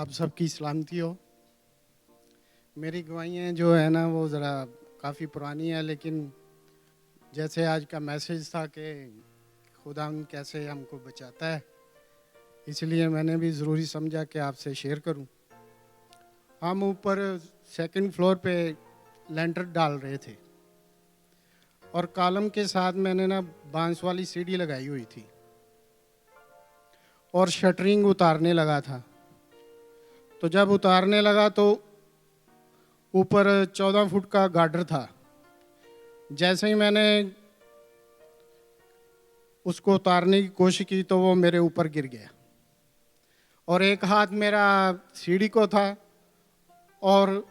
आप सबकी सलामती हो। मेरी गवाहियाँ जो है ना वो ज़रा काफ़ी पुरानी है, लेकिन जैसे आज का मैसेज था कि खुदा कैसे हमको बचाता है, इसलिए मैंने भी ज़रूरी समझा कि आपसे शेयर करूं। हम ऊपर सेकंड फ्लोर पे लेंटर डाल रहे थे और कॉलम के साथ मैंने ना बांस वाली सीढ़ी लगाई हुई थी और शटरिंग उतारने लगा था। तो जब उतारने लगा तो ऊपर 14 फुट का गार्डर था। जैसे ही मैंने उसको उतारने की कोशिश की तो वो मेरे ऊपर गिर गया और एक हाथ मेरा सीढ़ी को था और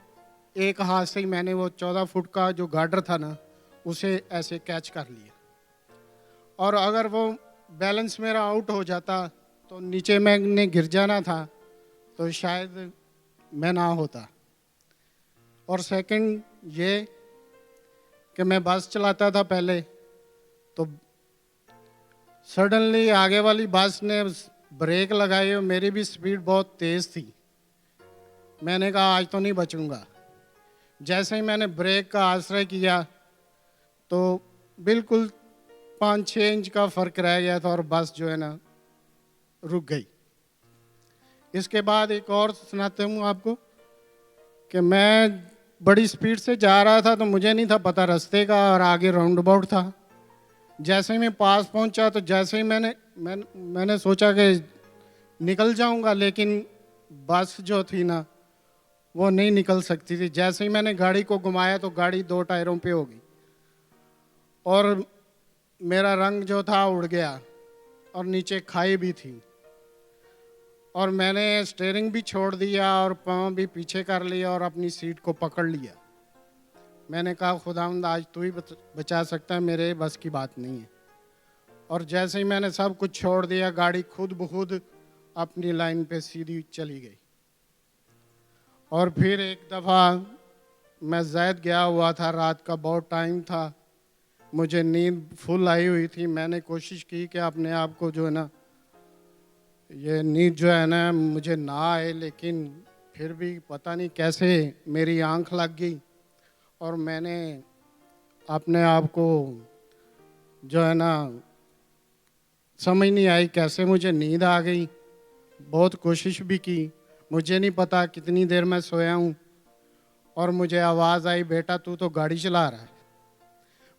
एक हाथ से ही मैंने वो 14 फुट का जो गार्डर था ना उसे ऐसे कैच कर लिया। और अगर वो बैलेंस मेरा आउट हो जाता तो नीचे मैंने गिर जाना था, तो शायद मैं ना होता। और सेकंड ये कि मैं बस चलाता था पहले, तो सडनली आगे वाली बस ने ब्रेक लगाई और मेरी भी स्पीड बहुत तेज़ थी। मैंने कहा आज तो नहीं बचूंगा। जैसे ही मैंने ब्रेक का आश्रय किया तो बिल्कुल 5-6 इंच का फ़र्क रह गया था और बस जो है ना रुक गई। इसके बाद एक और सुनाते हूँ आपको कि मैं बड़ी स्पीड से जा रहा था, तो मुझे नहीं था पता रास्ते का और आगे राउंड अबाउट था। जैसे ही मैं पास पहुंचा तो जैसे ही मैंने सोचा कि निकल जाऊंगा, लेकिन बस जो थी ना वो नहीं निकल सकती थी। जैसे ही मैंने गाड़ी को घुमाया तो गाड़ी 2 टायरों पे हो गई और मेरा रंग जो था उड़ गया और नीचे खाई भी थी और मैंने स्टीयरिंग भी छोड़ दिया और पाँव भी पीछे कर लिया और अपनी सीट को पकड़ लिया। मैंने कहा खुदावंद आज तू ही बचा सकता है, मेरे बस की बात नहीं है। और जैसे ही मैंने सब कुछ छोड़ दिया, गाड़ी खुद ब खुद अपनी लाइन पे सीधी चली गई। और फिर एक दफ़ा मैं ज़ैद गया हुआ था, रात का बहुत टाइम था, मुझे नींद फुल आई हुई थी। मैंने कोशिश की कि अपने आप को जो है ना ये नींद जो है ना मुझे ना आए, लेकिन फिर भी पता नहीं कैसे मेरी आंख लग गई और मैंने अपने आप को जो है ना समझ नहीं आई कैसे मुझे नींद आ गई। बहुत कोशिश भी की, मुझे नहीं पता कितनी देर मैं सोया हूँ और मुझे आवाज़ आई, बेटा तू तो गाड़ी चला रहा है।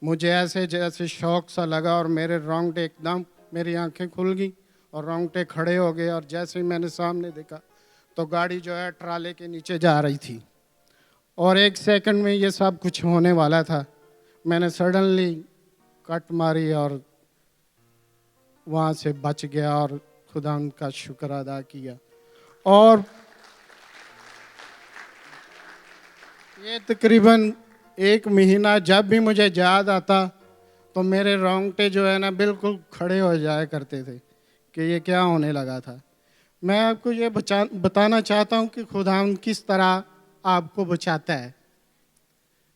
मुझे ऐसे जैसे शौक सा लगा और मेरे रोंगटे एकदम, मेरी आंखें खुल गई और रोंगटे खड़े हो गए। और जैसे ही मैंने सामने देखा तो गाड़ी जो है ट्राले के नीचे जा रही थी और 1 सेकंड में ये सब कुछ होने वाला था। मैंने सडनली कट मारी और वहाँ से बच गया और खुदा का शुक्र अदा किया। और ये तकरीबन 1 महीना जब भी मुझे याद आता तो मेरे रोंगटे जो है ना बिल्कुल खड़े हो जाया करते थे कि ये क्या होने लगा था। मैं आपको ये बताना चाहता हूँ कि खुदा किस तरह आपको बचाता है।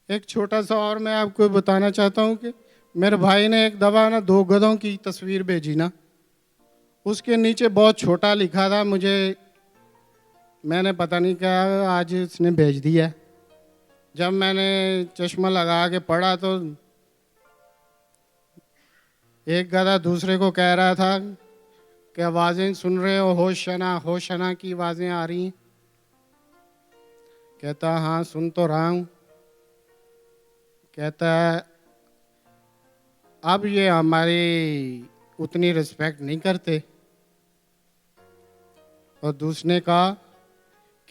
एक छोटा सा और मैं आपको बताना चाहता हूँ कि मेरे भाई ने एक दफ़ा ना 2 गधों की तस्वीर भेजी ना, उसके नीचे बहुत छोटा लिखा था। मैंने पता नहीं क्या आज इसने भेज दिया। जब मैंने चश्मा लगा के पढ़ा तो एक गधा दूसरे को कह रहा था कि आवाज़ें सुन रहे हो, होशना होशना की आवाज़ें आ रही हैं। कहता हाँ सुन तो रहा हूँ। कहता अब ये हमारी उतनी रिस्पेक्ट नहीं करते। और दूसरे ने कहा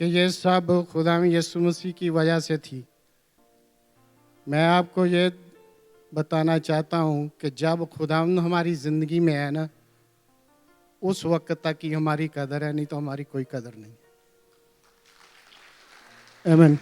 कि ये सब खुदा यीशु मसीह की वजह से थी। मैं आपको ये बताना चाहता हूँ कि जब खुदा हमारी ज़िंदगी में है ना, उस वक्त तक ही हमारी कदर है, नहीं तो हमारी कोई कदर नहीं। आमीन।